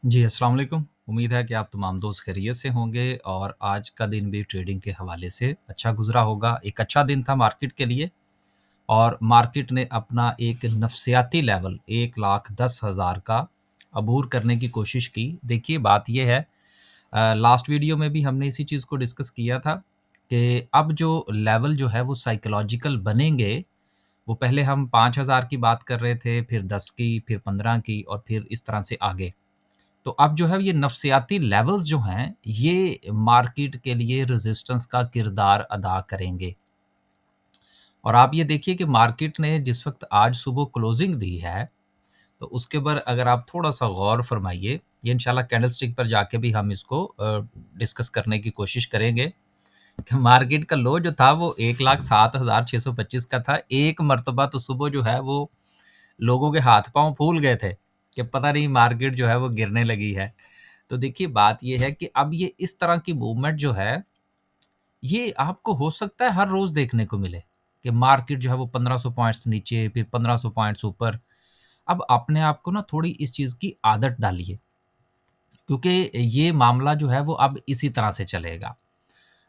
जी, अस्सलाम वालेकुम। उम्मीद है कि आप तमाम दोस्त खैरियत से होंगे और आज का दिन भी ट्रेडिंग के हवाले से अच्छा गुज़रा होगा। एक अच्छा दिन था मार्केट के लिए और मार्केट ने अपना एक नफ़सियाती लेवल 1,10,000 का अबूर करने की कोशिश की। देखिए बात ये है लास्ट वीडियो में भी हमने इसी चीज़ को डिस्कस किया था कि अब जो लेवल जो है वो साइकोलॉजिकल बनेंगे, वो पहले हम 5,000 की बात कर रहे थे, फिर 10 की, फिर 15 की और फिर इस तरह से आगे। तो अब जो है ये नफ़सियाती लेवल्स जो हैं, ये मार्केट के लिए रेज़िस्टेंस का किरदार अदा करेंगे। और आप ये देखिए कि मार्केट ने जिस वक़्त आज सुबह क्लोज़िंग दी है, तो उसके ऊपर अगर आप थोड़ा-सा गौर फ़रमाइए, ये इंशाल्लाह कैंडलस्टिक पर जाके भी हम इसको डिस्कस करने की कोशिश करेंगे कि मार्केट का लो जो था वो 1,07,625 का था। एक मर्तबा तो सुबह जो है वो लोगों के हाथ-पाँव फूल गए थे कि पता नहीं मार्केट जो है वो गिरने लगी है। तो देखिए बात ये है कि अब ये इस तरह की मूवमेंट जो है, ये आपको हो सकता है हर रोज़ देखने को मिले कि मार्केट जो है वो 1500 पॉइंट्स नीचे, फिर 1500 पॉइंट्स ऊपर। अब अपने आप को ना थोड़ी इस चीज़ की आदत डालिए, क्योंकि ये मामला जो है वो अब इसी तरह से चलेगा।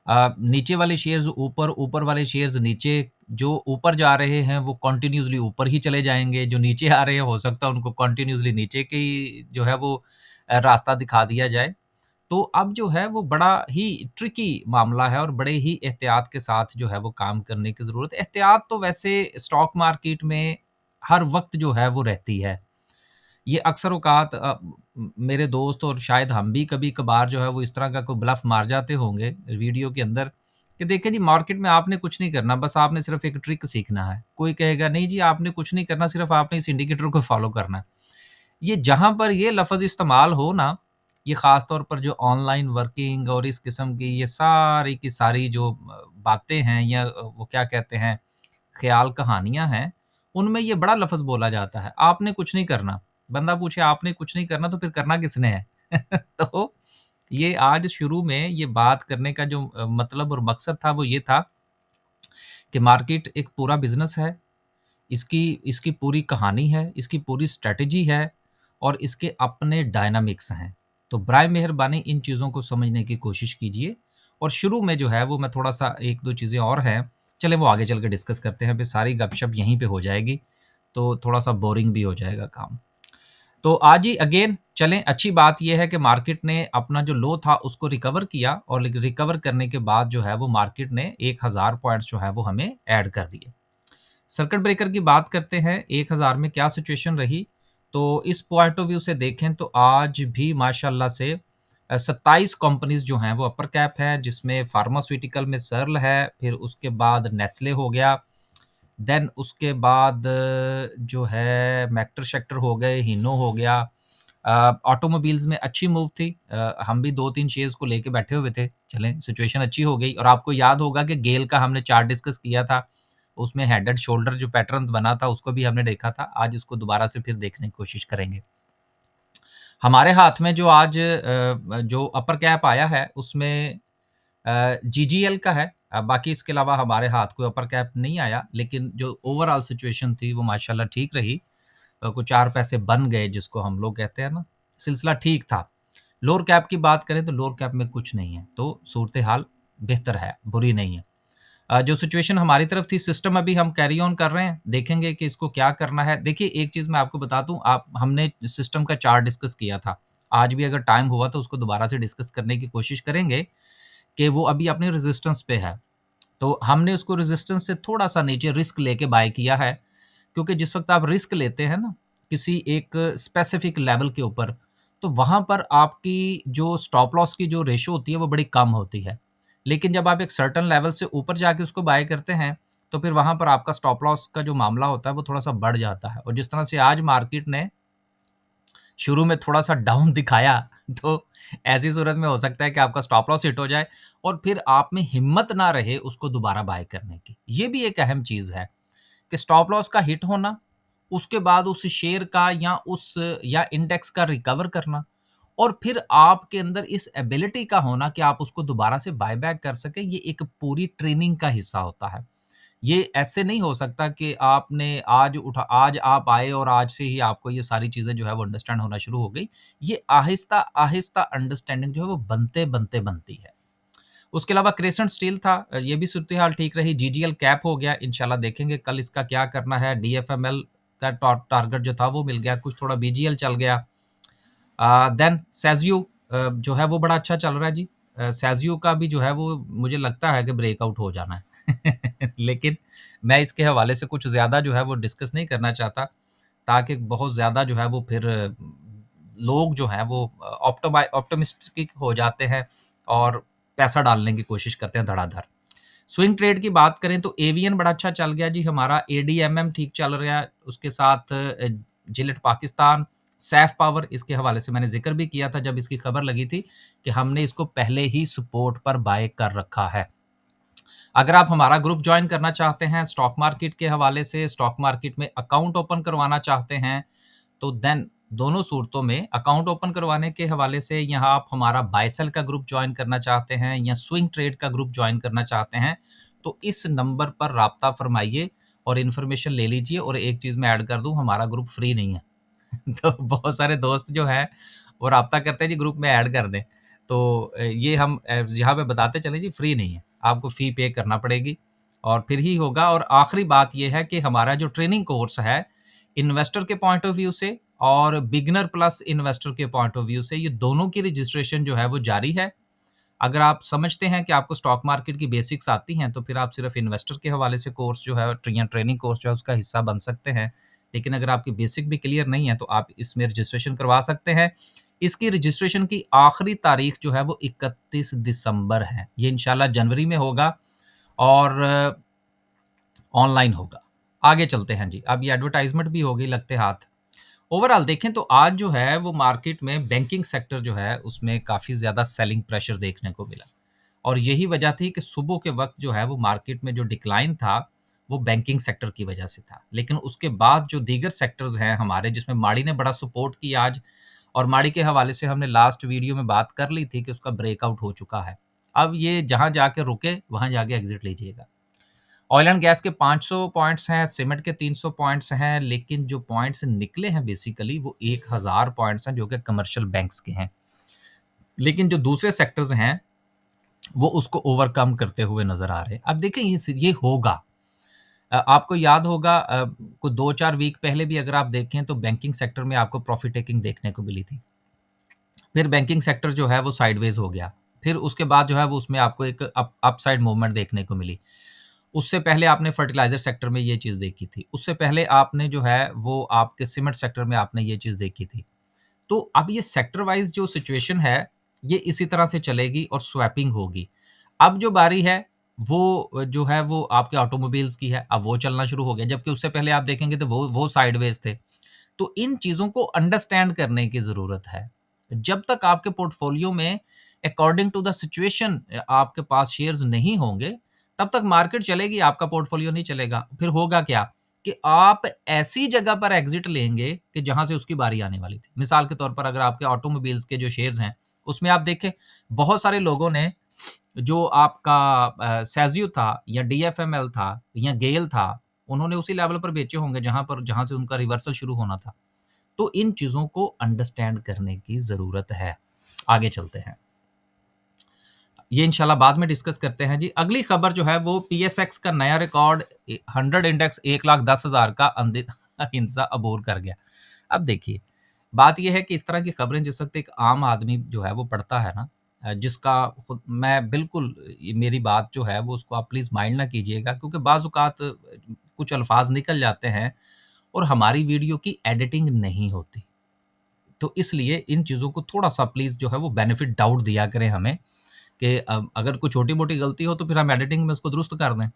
नीचे वाले शेयर्स ऊपर, ऊपर वाले शेयर्स नीचे, जो ऊपर जा रहे हैं वो कंटिन्यूअसली ऊपर ही चले जाएँगे, जो नीचे आ रहे हैं हो सकता है उनको कंटिन्यूअसली नीचे के ही जो है वो रास्ता दिखा दिया जाए। तो अब जो है वो बड़ा ही ट्रिकी मामला है और बड़े ही एहतियात के साथ जो है वो काम करने की ज़रूरत है। एहतियात तो वैसे स्टॉक मार्केट में हर वक़्त जो है वो रहती है। ये अक्सर औक़ात मेरे दोस्त और शायद हम भी कभी-कभार जो है वो इस तरह का कोई ब्लफ़ मार जाते होंगे वीडियो के अंदर कि देखिए जी मार्केट में आपने कुछ नहीं करना, बस आपने सिर्फ़ एक ट्रिक सीखना है। कोई कहेगा नहीं जी आपने कुछ नहीं करना, सिर्फ़ आपने इस इंडिकेटर को फ़ॉलो करना है। ये जहाँ पर ये लफ़्ज़ इस्तेमाल हो ना, ये ख़ास तौर पर जो ऑनलाइन वर्किंग और इस किस्म की ये सारी की सारी जो बातें हैं या वो क्या कहते हैं, ख़्याल कहानियाँ हैं, उनमें ये बड़ा लफ़्ज़ बोला जाता है, आपने कुछ नहीं करना। बंदा पूछे आपने कुछ नहीं करना तो फिर करना किसने है? तो ये आज शुरू में ये बात करने का जो मतलब और मकसद था वो ये था कि मार्केट एक पूरा बिज़नेस है, इसकी इसकी पूरी कहानी है, इसकी पूरी स्ट्रैटेजी है और इसके अपने डायनामिक्स हैं। तो बराए मेहरबानी इन चीज़ों को समझने की कोशिश कीजिए और शुरू में जो है वो मैं थोड़ा-सा 1-2 चीज़ें और हैं, चलें वो आगे चल के डिस्कस करते हैं, फिर सारी गपशप यहीं पे हो जाएगी, तो थोड़ा-सा बोरिंग भी हो जाएगा काम। तो आज ही अगेन चलें, अच्छी बात ये है कि मार्केट ने अपना जो लो था उसको रिकवर किया और रिकवर करने के बाद जो है वो मार्केट ने 1000 पॉइंट्स जो है वो हमें ऐड कर दिए। सर्किट ब्रेकर की बात करते हैं, 1000 में क्या सिचुएशन रही? तो इस पॉइंट ऑफ व्यू से देखें तो आज भी माशाल्लाह से 27 कंपनीज़ जो हैं वो अपर कैप हैं, जिसमें फार्मास्यूटिकल में सर्ल है, फिर उसके बाद नेस्ले हो गया, देन उसके बाद जो है मेक्टर सेक्टर हो गए, हिनो हो गया। ऑटोमोबाइल्स में अच्छी मूव थी। हम भी 2-3 शेयर्स को लेके बैठे हुए थे। चलें सिचुएशन अच्छी हो गई और आपको याद होगा कि गेल का हमने चार्ट डिस्कस किया था। उसमें हेड एंड शोल्डर जो पैटर्न बना था उसको भी हमने देखा था। आज इसको दोबारा से फिर देखने की कोशिश करेंगे। हमारे हाथ में जो आज जो अपर कैप आया है उसमें जीजीएल का है। बाकी इसके अलावा हमारे हाथ कोई अपर कैप नहीं आया, लेकिन जो ओवरऑल सिचुएशन थी वो माशाल्लाह ठीक रही। कुछ 4 पैसे बन गए जिसको हम लोग कहते हैं ना, सिलसिला ठीक था। लोअर कैप की बात करें तो लोअर कैप में कुछ नहीं है, तो सूरत-ए-हाल बेहतर है, बुरी नहीं है। जो सिचुएशन हमारी तरफ थी सिस्टम अभी हम कैरी ऑन कर रहे हैं, देखेंगे कि इसको क्या करना है। देखिए एक चीज़ मैं आपको बता दूँ आप हमने सिस्टम का चार्ट डिस्कस किया था। आज भी अगर टाइम हुआ तो उसको दोबारा से डिस्कस करने की कोशिश करेंगे कि वो अभी अपने रेजिस्टेंस पे है। तो हमने उसको रेजिस्टेंस से थोड़ा-सा नीचे रिस्क लेके बाय किया है, क्योंकि जिस वक़्त आप रिस्क लेते हैं ना, किसी एक स्पेसिफिक लेवल के ऊपर, तो वहाँ पर आपकी जो स्टॉप लॉस की जो रेशो होती है, वो बड़ी कम होती है। लेकिन जब आप एक सर्टेन लेवल से ऊपर जाके उसको बाय करते हैं, तो फिर वहाँ पर आपका स्टॉप लॉस का जो मामला होता है, वो थोड़ा-सा बढ़ जाता है और जिस तरह से आज मार्केट ने शुरू में थोड़ा-सा डाउन दिखाया, तो ऐसी सूरत में हो सकता है कि आपका स्टॉप लॉस हिट हो जाए और फिर आप में हिम्मत ना रहे उसको दोबारा बाय करने की। ये भी एक अहम चीज़ है कि स्टॉप लॉस का हिट होना, उसके बाद उस शेयर का या इंडेक्स का रिकवर करना और फिर आपके अंदर इस एबिलिटी का होना कि आप उसको दोबारा से बाय बैक कर सकें, ये एक पूरी ट्रेनिंग का हिस्सा होता है। ये ऐसे नहीं हो सकता कि आपने आज आप आए और आज से ही आपको ये सारी चीज़ें जो है वो अंडरस्टैंड होना शुरू हो गई। ये आहिस्ता-आहिस्ता अंडरस्टैंडिंग जो है वो बनते-बनते बनती है। उसके अलावा क्रेसेंट स्टील था, ये भी सूरत-ए-हाल ठीक रही। जीजीएल कैप हो गया, इंशाल्लाह देखेंगे कल इसका क्या करना है। डीएफएमएल का टारगेट जो था वो मिल गया, कुछ थोड़ा बीजीएल चल गया। देन सेज़ियो जो है वो बड़ा अच्छा चल रहा है जी। सेज़ियो का भी जो है वो मुझे लगता है कि ब्रेकआउट हो जाना है। लेकिन मैं इसके हवाले से कुछ ज़्यादा जो है वो डिस्कस नहीं करना चाहता, ताकि बहुत ज़्यादा जो है वो फिर लोग जो हैं वो ऑप्टिमिस्टिक हो जाते हैं और पैसा डालने की कोशिश करते हैं धड़ाधड़। स्विंग ट्रेड की बात करें तो एवीएन बड़ा अच्छा चल गया जी हमारा, एडीएमएम ठीक चल रहा है, उसके साथ जिलेट पाकिस्तान, सैफ पावर, इसके हवाले से मैंने ज़िक्र भी किया था जब इसकी खबर लगी थी कि हमने इसको पहले ही सपोर्ट पर बाय कर रखा है। अगर आप हमारा ग्रुप जॉइन करना चाहते हैं स्टॉक मार्केट के हवाले से, स्टॉक मार्केट में अकाउंट ओपन करवाना चाहते हैं, तो देन दोनों सूरतों में अकाउंट ओपन करवाने के हवाले से यहाँ आप हमारा बाय सेल का ग्रुप जॉइन करना चाहते हैं या स्विंग ट्रेड का ग्रुप जॉइन करना चाहते हैं, तो इस नंबर पर राब्ता फरमाइए और इन्फॉर्मेशन ले लीजिए। और एक चीज़ मैं ऐड कर दूँ, हमारा ग्रुप फ्री नहीं है। तो बहुत सारे दोस्त जो हैं वो राब्ता करते हैं जी ग्रुप में ऐड कर दें। तो ये हम यहाँ पे बताते चलें जी, फ्री नहीं है, आपको फ़ी पे करना पड़ेगी और फिर ही होगा। और आखिरी बात ये है कि हमारा जो ट्रेनिंग कोर्स है, इन्वेस्टर के पॉइंट ऑफ व्यू से और बिगिनर प्लस इन्वेस्टर के पॉइंट ऑफ व्यू से, ये दोनों की रजिस्ट्रेशन जो है वो जारी है। अगर आप समझते हैं कि आपको स्टॉक मार्केट की बेसिक्स आती हैं, तो फिर आप सिर्फ़ इन्वेस्टर के हवाले से कोर्स जो है या ट्रेनिंग कोर्स जो है उसका हिस्सा बन सकते हैं। लेकिन अगर आपकी बेसिक भी क्लियर नहीं है, तो आप इसमें रजिस्ट्रेशन करवा सकते हैं। इसकी रजिस्ट्रेशन की आखिरी तारीख जो है वो 31 दिसंबर है। ये इंशाल्लाह जनवरी में होगा और ऑनलाइन होगा। आगे चलते हैं जी, अब ये एडवर्टाइज़मेंट भी हो गई लगते हाथ। ओवरऑल देखें तो आज जो है वो मार्केट में बैंकिंग सेक्टर जो है उसमें काफ़ी ज़्यादा सेलिंग प्रेशर देखने को मिला और यही वजह थी कि सुबह के वक्त जो है वो मार्केट में जो डिक्लाइन था वो बैंकिंग सेक्टर की वजह से था। लेकिन उसके बाद जो दीगर सेक्टर्स हैं हमारे, जिसमें माड़ी ने बड़ा सपोर्ट किया आज, और माड़ी के हवाले से हमने लास्ट वीडियो में बात कर ली थी कि उसका ब्रेकआउट हो चुका है। अब ये जहाँ जाके रुके वहाँ जाके एग्जिट लीजिएगा। ऑयल एंड गैस के 500 पॉइंट्स हैं, सीमेंट के 300 पॉइंट्स हैं, लेकिन जो पॉइंट्स निकले हैं बेसिकली वो 1000 पॉइंट्स हैं जो कि कमर्शियल बैंक्स के हैं। लेकिन जो दूसरे सेक्टर्स हैं वो उसको ओवरकम करते हुए नज़र आ रहे हैं। अब देखें ये होगा। आपको याद होगा कुछ 2-4 वीक पहले भी अगर आप देखें तो बैंकिंग सेक्टर में आपको प्रॉफिट टेकिंग देखने को मिली थी। फिर बैंकिंग सेक्टर जो है वो साइडवेज हो गया। फिर उसके बाद जो है वो उसमें आपको एक अपसाइड मूवमेंट देखने को मिली। उससे पहले आपने फर्टिलाइज़र सेक्टर में ये चीज़ देखी थी। उससे पहले आपने जो है वो आपके सीमेंट सेक्टर में आपने ये चीज़ देखी थी। तो अब ये सेक्टर वाइज़ जो सिचुएशन है, ये इसी तरह से चलेगी और स्वैपिंग होगी। अब जो बारी है, वो जो है वो आपके ऑटोमोबाइल्स की है, अब वो चलना शुरू हो गया, जबकि उससे पहले आप देखेंगे तो वो साइडवेज़ थे। तो इन चीज़ों को अंडरस्टैंड करने की ज़रूरत है। जब तक आपके पोर्टफोलियो में अकॉर्डिंग टू द सिचुएशन आपके पास शेयर्स नहीं होंगे, तब तक मार्केट चलेगी, आपका पोर्टफोलियो नहीं चलेगा। फिर होगा क्या कि आप ऐसी जगह पर एग्ज़िट लेंगे कि जहाँ से उसकी बारी आने वाली थी। मिसाल के तौर पर अगर आपके ऑटोमोबाइल्स के जो शेयर्स हैं, उसमें आप देखें बहुत सारे लोगों ने जो आपका सेज़ियो था या डीएफएमएल था या गेल था, उन्होंने उसी लेवल पर बेचे होंगे जहाँ से उनका रिवर्सल शुरू होना था। तो इन चीज़ों को अंडरस्टैंड करने की ज़रूरत है। आगे चलते हैं। ये इंशाल्लाह बाद में डिस्कस करते हैं जी। अगली खबर जो है वो पीएसएक्स का नया रिकॉर्ड 100 इंडेक्स 1,10,000 का हिंसा अबूर कर गया। अब देखिए, बात ये है कि इस तरह की खबरें जिस वक़्त एक आम आदमी जो है वो पढ़ता है ना, जिसका खुद मैं बिल्कुल ये मेरी बात जो है वो उसको आप प्लीज़ माइंड ना कीजिएगा, क्योंकि बाज़ औक़ात कुछ अल्फ़ाज़ निकल जाते हैं और हमारी वीडियो की एडिटिंग नहीं होती। तो इसलिए इन चीज़ों को थोड़ा-सा प्लीज़ जो है वो बेनिफिट डाउट दिया करें हमें कि अगर कोई छोटी-मोटी गलती हो तो फिर हम एडिटिंग में उसको दुरुस्त कर दें।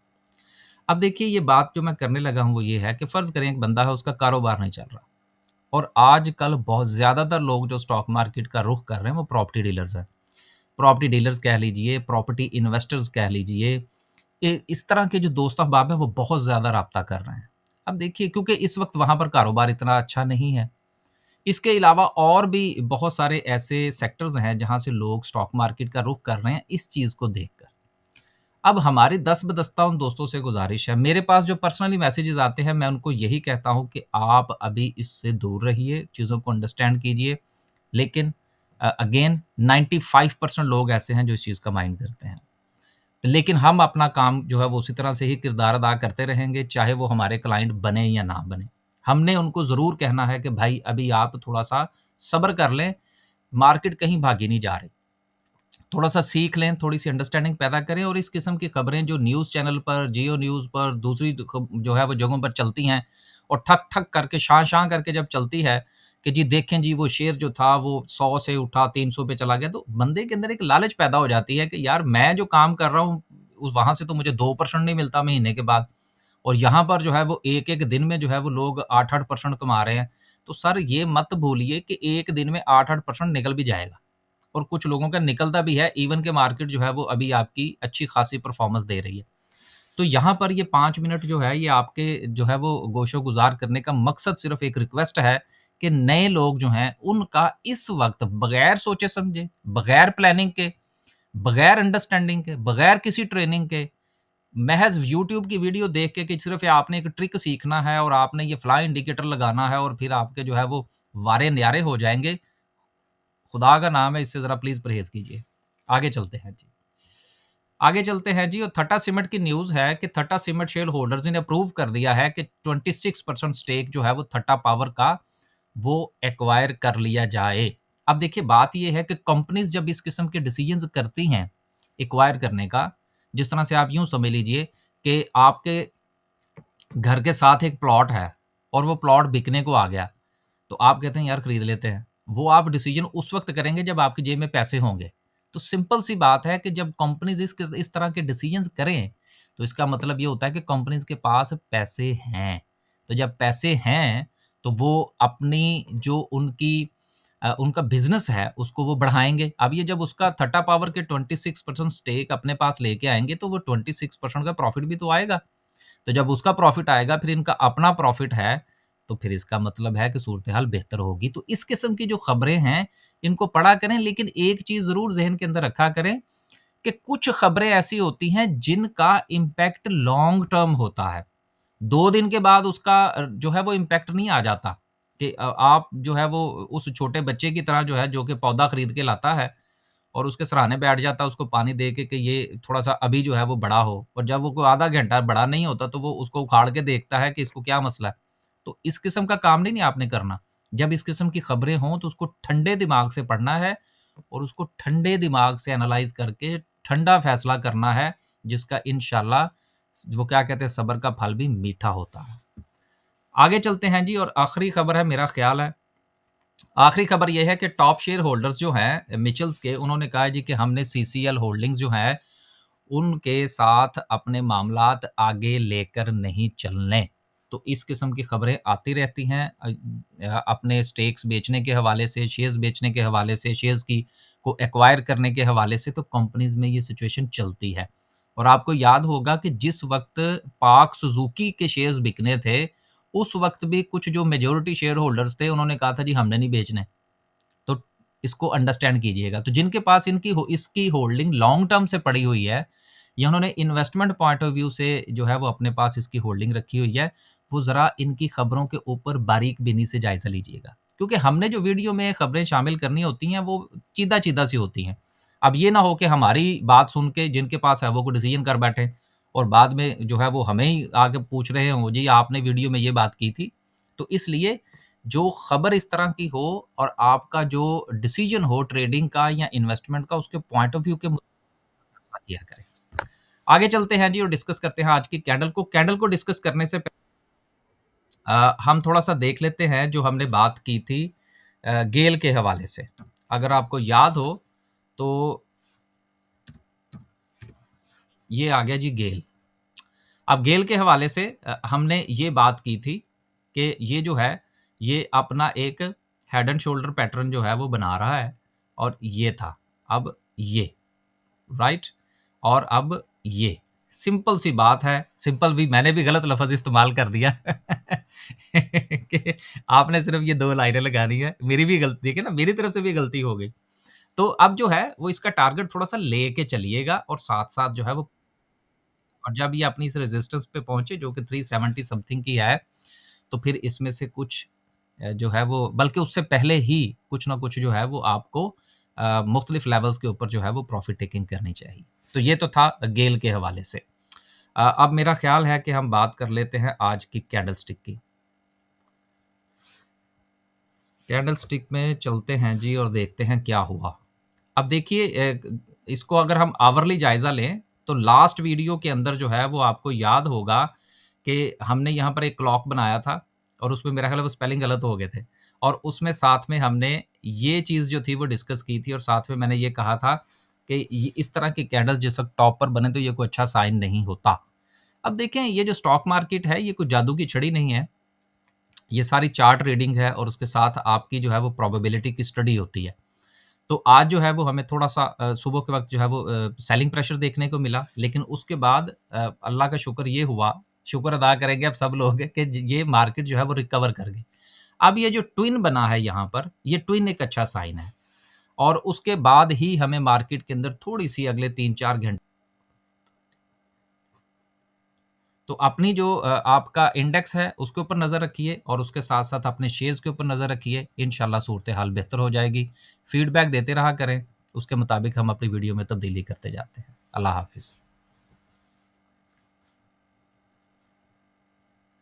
अब देखिए, ये बात जो मैं करने लगा हूँ वो ये है कि फ़र्ज़ करें एक बंदा है, उसका कारोबार नहीं चल रहा और आजकल बहुत ज़्यादातर लोग जो स्टॉक मार्केट का रुख कर रहे हैं वो प्रॉपर्टी डीलर्स हैं। प्रॉपर्टी डीलर्स कह लीजिए, प्रॉपर्टी इन्वेस्टर्स कह लीजिए, इस तरह के जो दोस्त अहबाब हैं वो बहुत ज़्यादा राब्ता कर रहे हैं। अब देखिए, क्योंकि इस वक़्त वहाँ पर कारोबार इतना अच्छा नहीं है। इसके अलावा और भी बहुत सारे ऐसे सेक्टर्स हैं जहाँ से लोग स्टॉक मार्केट का रुख कर रहे हैं इस चीज़ को देखकर। अब हमारी दस्तबदस्ता उन दोस्तों से गुज़ारिश है, मेरे पास जो पर्सनली मैसेजेस आते हैं, मैं उनको यही कहता हूँ कि आप अभी इससे दूर रहिए, चीज़ों को अंडरस्टैंड कीजिए। लेकिन अगेन 95% लोग ऐसे हैं जो इस चीज़ का माइंड करते हैं। लेकिन हम अपना काम जो है वो उसी तरह से ही किरदार अदा करते रहेंगे, चाहे वो हमारे क्लाइंट बने या ना बने। हमने उनको ज़रूर कहना है कि भाई अभी आप थोड़ा-सा सब्र कर लें, मार्केट कहीं भागी नहीं जा रही। थोड़ा-सा सीख लें, थोड़ी-सी अंडरस्टैंडिंग पैदा करें और इस किस्म की खबरें जो न्यूज़ चैनल पर, जियो न्यूज़ पर, दूसरी द ख जो है वो जगहों पर चलती हैं और ठक-ठक करके, शां-शां करके जब चलती है कि जी देखें जी वो शेयर जो था वो 100 से उठा 300 पे चला गया, तो बंदे के अंदर एक लालच पैदा हो जाती है कि यार मैं जो काम कर रहा हूँ, उस वहाँ से तो मुझे 2% नहीं मिलता महीने के बाद और यहाँ पर जो है वो एक-एक दिन में जो है वो लोग 8-8% कमा रहे हैं। तो सर ये मत भूलिए कि एक दिन में 8-8% निकल भी जाएगा। और कुछ लोगों का निकलता भी है, इवन के मार्केट जो है वो अभी आपकी अच्छी खासी परफ़ॉर्मेंस दे रही है। तो यहाँ पर ये 5 मिनट जो है ये आपके जो है वो गोशो-गुज़ार करने का मकसद सिर्फ़ एक रिक्वेस्ट है कि नए लोग जो हैं उनका इस वक़्त बगैर सोचे-समझे, बगैर प्लानिंग के, बगैर अंडरस्टैंडिंग के, बगैर किसी ट्रेनिंग के, महज़ यूट्यूब की वीडियो देख के कि सिर्फ़ आपने एक ट्रिक सीखना है और आपने ये फ्लाई इंडिकेटर लगाना है और फिर आपके जो है वो वारे न्यारे हो जाएँगे। खुदा का नाम है इससे ज़रा प्लीज़ परहेज़ कीजिए। आगे चलते हैं जी। आगे चलते हैं जी और थट्टा सीमेंट की न्यूज़ है कि थट्टा सीमेंट शेयर होल्डर्स ने अप्रूव कर दिया है कि 26% स्टेक जो है वो थट्टा पावर का वो एक्वायर कर लिया जाए। अब देखिए बात ये है कि कंपनीज़ जब इस किस्म के डिसीजंस करती हैं एक्वायर करने का, जिस तरह से आप यूँ समझ लीजिए कि आपके घर के साथ एक प्लॉट है और वो प्लॉट बिकने को आ गया। तो आप कहते हैं यार खरीद लेते हैं। वो आप डिसीज़न उस वक़्त करेंगे जब आपकी जेब में पैसे होंगे। तो सिंपल सी बात है कि जब कंपनीज़ इस तरह के डिसीज़न्स करें, तो इसका मतलब ये होता है कि कंपनीज़ के पास पैसे हैं। तो जब पैसे हैं, तो वो अपनी जो उनका बिज़नेस है, उसको वो बढ़ाएँगे। अब ये जब उसका थट्टा पावर के 26% स्टेक अपने पास लेके आएँगे, तो वो 26% का प्रॉफ़िट भी तो आएगा। तो जब उसका प्रॉफ़िट आएगा, फिर इनका अपना प्रॉफ़िट है, तो फिर इसका मतलब है कि सूरत-ए-हाल बेहतर होगी। तो इस किस्म की जो खबरें हैं, इनको पढ़ा करें, लेकिन एक चीज़ ज़रूर ज़हन के अंदर रखा करें कि कुछ खबरें ऐसी होती हैं, जिनका इम्पैक्ट लॉन्ग टर्म होता है। 2 दिन के बाद उसका जो है वो इम्पैक्ट नहीं आ जाता कि आप जो है वो उस छोटे बच्चे की तरह जो है, जो कि पौधा खरीद के लाता है और उसके सराहने बैठ जाता है उसको पानी दे के कि ये थोड़ा-सा अभी जो है वो बड़ा हो और जब वो कोई आधा घंटा बड़ा नहीं होता तो वो उसको उखाड़ के देखता है कि इसको क्या मसला है। तो इस किस्म का काम नहीं आपने करना। जब इस किस्म की खबरें हों तो उसको ठंडे दिमाग से पढ़ना है और उसको ठंडे दिमाग से एनालाइज़ करके ठंडा फैसला करना है जिसका इंशाल्लाह वो क्या कहते हैं सब्र का फल भी मीठा होता है। आगे चलते हैं जी और आखिरी खबर है मेरा ख़्याल है आखिरी खबर ये है कि टॉप शेयर होल्डर्स जो हैं मिचेल्स के उन्होंने कहा है जी कि हमने सीसीएल होल्डिंग्स जो है उनके साथ अपने मामलात आगे लेकर नहीं चलने। तो इस किस्म की खबरें आती रहती हैं अपने स्टेक्स बेचने के हवाले से, शेयर्स बेचने के हवाले से, शेयर्स की को एक्वायर करने के हवाले से तो कंपनीज़ में ये सिचुएशन चलती है। और आपको याद होगा कि जिस वक़्त पार्क सुज़ुकी के शेयर्स बिकने थे, उस वक़्त भी कुछ जो मेजॉरिटी शेयर होल्डर्स थे उन्होंने कहा था जी हमने नहीं बेचने। तो इसको अंडरस्टैंड कीजिएगा। तो जिनके पास इसकी होल्डिंग लॉन्ग टर्म से पड़ी हुई है या उन्होंने इन्वेस्टमेंट पॉइंट ऑफ व्यू से जो है वो अपने पास इसकी होल्डिंग रखी हुई है, वो ज़रा इनकी खबरों के ऊपर बारीक-बीनी से जायज़ा लीजिएगा। क्योंकि हमने जो वीडियो में खबरें शामिल करनी होती हैं, वो चीदा-चीदा सी होती हैं। अब ये ना हो कि हमारी बात सुन के जिनके पास है वो कोई डिसीज़न कर बैठें और बाद में जो है वो हमें ही आके पूछ रहे हों, जी आपने वीडियो में ये बात की थी। तो इसलिए जो खबर इस तरह की हो और आपका जो डिसीजन हो ट्रेडिंग का या इन्वेस्टमेंट का उसके पॉइंट ऑफ व्यू के फैसला किया करें। आगे चलते हैं जी और डिस्कस करते हैं आज की कैंडल को। कैंडल को डिस्कस करने से हम थोड़ा-सा देख लेते हैं जो हमने बात की थी गेल के हवाले से। अगर आपको याद हो तो ये आ गया जी गेल। अब गेल के हवाले से हमने ये बात की थी कि ये जो है, ये अपना एक हेड एंड शोल्डर पैटर्न जो है वो बना रहा है और ये था। अब ये, राइट? और अब ये। सिंपल सी बात है, सिंपल भी मैंने भी गलत लफ़्ज़ इस्तेमाल कर दिया कि आपने सिर्फ़ ये 2 लाइनें लगानी है। मेरी भी गलती देखिए ना मेरी तरफ से भी गलती हो गई। तो अब जो है वो इसका टारगेट थोड़ा-सा लेके चलिएगा और साथ-साथ जो है वो और जब ये अपनी इस रेजिस्टेंस पे पहुँचे जो कि 370 समथिंग की है, तो फिर इसमें से कुछ जो है वो बल्कि उससे पहले ही कुछ ना कुछ जो है वो आपको मुख्तलिफ लेवल्स के ऊपर जो है वो प्रॉफ़िट टेकिंग करनी चाहिए। तो ये तो था गेल के हवाले से। अब मेरा ख़्याल है कि हम बात कर लेते हैं आज की कैंडलस्टिक की। कैंडलस्टिक में चलते हैं जी और देखते हैं क्या हुआ। अब देखिए इसको अगर हम आवरली जायज़ा लें, तो लास्ट वीडियो के अंदर जो है वो आपको याद होगा कि हमने यहाँ पर एक क्लॉक बनाया था और उसमें मेरा ख़्याल है वो स्पेलिंग गलत हो गए थे और उसमें साथ में हमने ये चीज़ जो थी वो डिस्कस की थी और साथ में मैंने ये कहा था कि ये इस तरह के कैंडल्स जैसे टॉप पर बने तो ये कोई अच्छा साइन नहीं होता। अब देखें ये जो स्टॉक मार्केट है ये कोई जादू की छड़ी नहीं है। ये सारी चार्ट रीडिंग है और उसके साथ आपकी जो है वो प्रोबेबिलिटी की स्टडी होती है। तो आज जो है वो हमें थोड़ा-सा सुबह के वक़्त जो है वो सेलिंग प्रेशर देखने को मिला, लेकिन उसके बाद अल्लाह का शुक्र ये हुआ, शुक्र अदा करेंगे अब सब लोग कि ज ये मार्केट जो है वो रिकवर कर गई। अब ये जो ट्विन बना है यहाँ पर, ये ट्विन एक अच्छा साइन है और उसके बाद ही हमें मार्केट के अंदर थोड़ी-सी अगले 3-4 घंटे तो अपनी जो आपका इंडेक्स है उसके ऊपर नज़र रखिए और उसके साथ-साथ अपने शेयर्स के ऊपर नज़र रखिए, इंशाल्लाह सूरत-ए-हाल बेहतर हो जाएगी। फीडबैक देते रहा करें, उसके मुताबिक हम अपनी वीडियो में तब्दीली करते जाते हैं। अल्लाह हाफ़िज़।